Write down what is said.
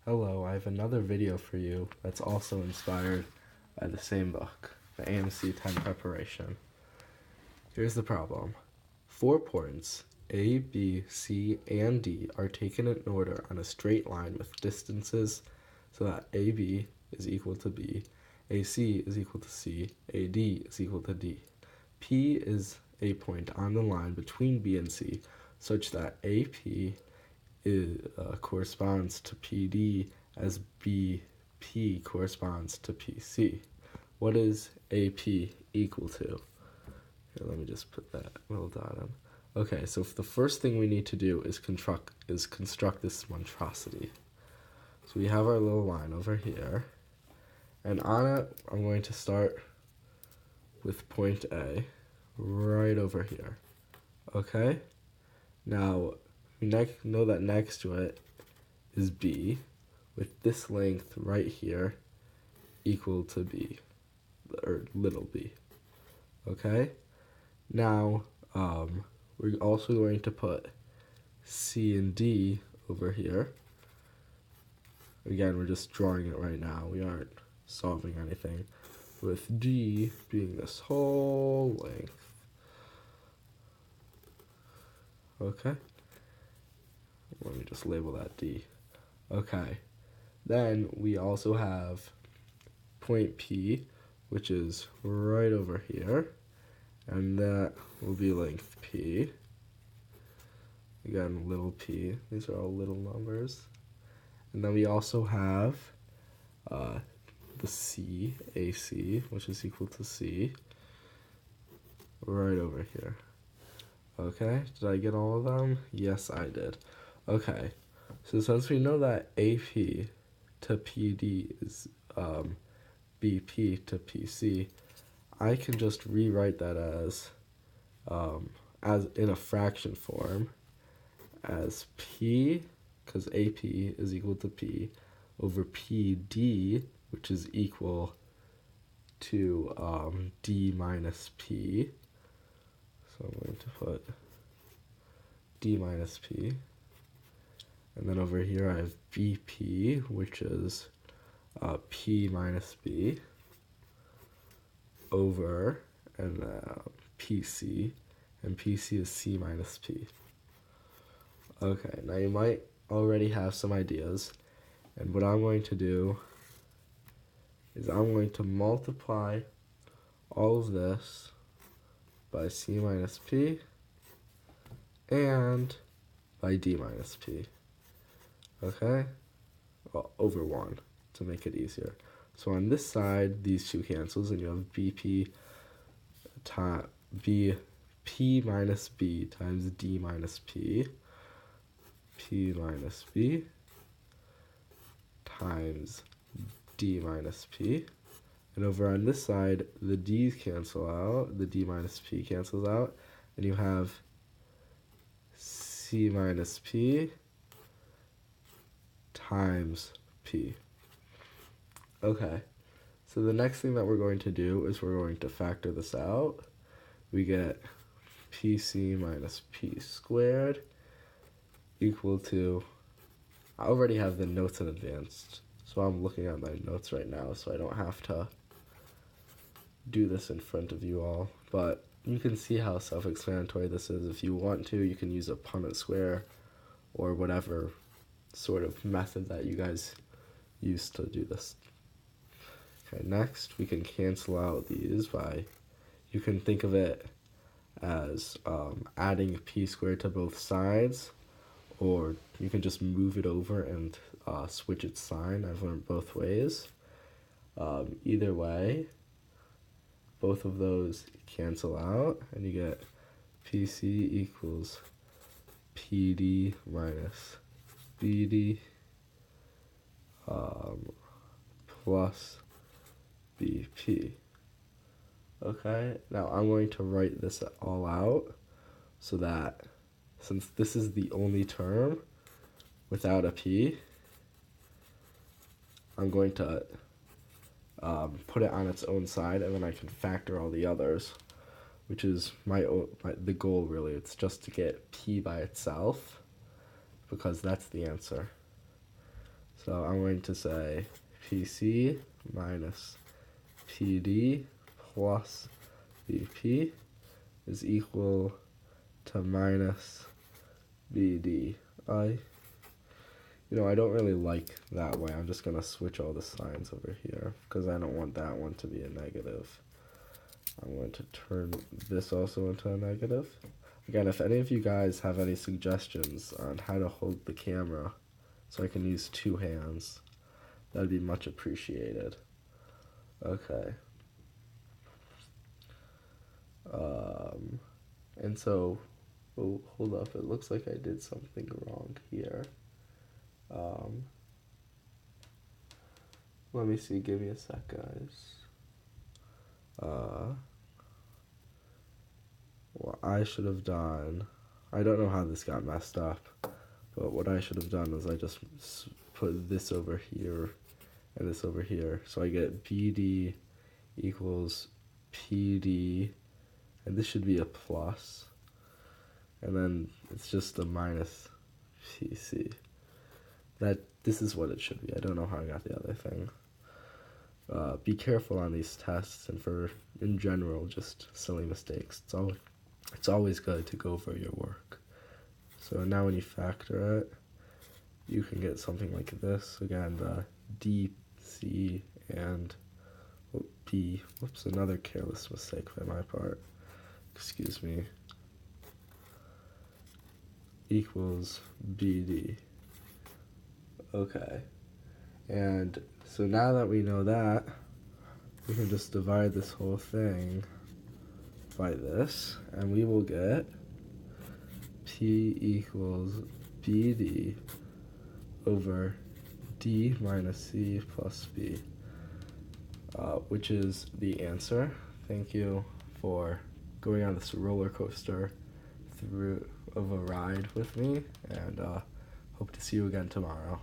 Hello, I have another video for you that's also inspired by the same book, the AMC 10 Preparation. Here's the problem. 4 points, A, B, C, and D, are taken in order on a straight line with distances so that AB is equal to B, AC is equal to C, AD is equal to D. P is a point on the line between B and C such that AP corresponds to PD as BP corresponds to PC. What is AP equal to? Here, let me just put that little dot in. Okay, so the first thing we need to do is construct this monstrosity. So we have our little line over here, and on it, I'm going to start with point A, right over here. Okay? Now, we know that next to it is B, with this length right here equal to B, or little b. Okay? Now, we're also going to put C and D over here. Again, we're just drawing it right now. We aren't solving anything. With D being this whole length. Okay? Let me just label that D. Okay. Then we also have point P, which is right over here. And that will be length P. Again, little p. These are all little numbers. And then we also have the C, AC, which is equal to C, right over here. Okay, did I get all of them? Yes, I did. Okay, so since we know that AP to PD is BP to PC, I can just rewrite that as in a fraction form as P, because AP is equal to P, over PD, which is equal to D minus P. So I'm going to put D minus P. And then over here I have BP, which is P minus B, over, and PC, and PC is C minus P. Okay, now you might already have some ideas, and what I'm going to do is I'm going to multiply all of this by C minus P and by D minus P. Okay? Well, over 1 to make it easier. So on this side, these two cancels, and you have BP minus B times D minus P minus B times D minus P. And over on this side, the D's cancel out, the D minus P cancels out, and you have C minus P times P. Okay, so the next thing that we're going to do is we're going to factor this out. We get PC minus P squared equal to, I already have the notes in advance, so I'm looking at my notes right now, so I don't have to do this in front of you all, but you can see how self-explanatory this is. If you want to, you can use a Punnett square or whatever sort of method that you guys use to do this. Okay, next we can cancel out these by, you can think of it as adding P squared to both sides, or you can just move it over and switch its sign. I've learned both ways. Either way, both of those cancel out, and you get PC equals PD minus BD plus BP. Okay, now I'm going to write this all out so that since this is the only term without a P, I'm going to put it on its own side, and then I can factor all the others, which is the goal really. It's just to get P by itself, because that's the answer. So I'm going to say PC minus PD plus BP is equal to minus BD. I don't really like that way. I'm just going to switch all the signs over here because I don't want that one to be a negative. I'm going to turn this also into a negative. Again, if any of you guys have any suggestions on how to hold the camera so I can use two hands, that'd be much appreciated. Okay. And so, oh, hold up, it looks like I did something wrong here. Let me see, give me a sec, guys. What I should have done, I don't know how this got messed up, but what I should have done is I just put this over here and this over here. So I get BD equals PD, and this should be a plus, and then it's just a minus PC. This is what it should be. I don't know how I got the other thing. Be careful on these tests, and in general, just silly mistakes. It's always good to go over your work. So now when you factor it, you can get something like this. Again, the D, C, and B. Whoops, another careless mistake by my part. Excuse me. Equals BD. Okay. And so now that we know that, we can just divide this whole thing by this, and we will get P equals BD over D minus C plus B, which is the answer. Thank you for going on this roller coaster of a ride with me, and hope to see you again tomorrow.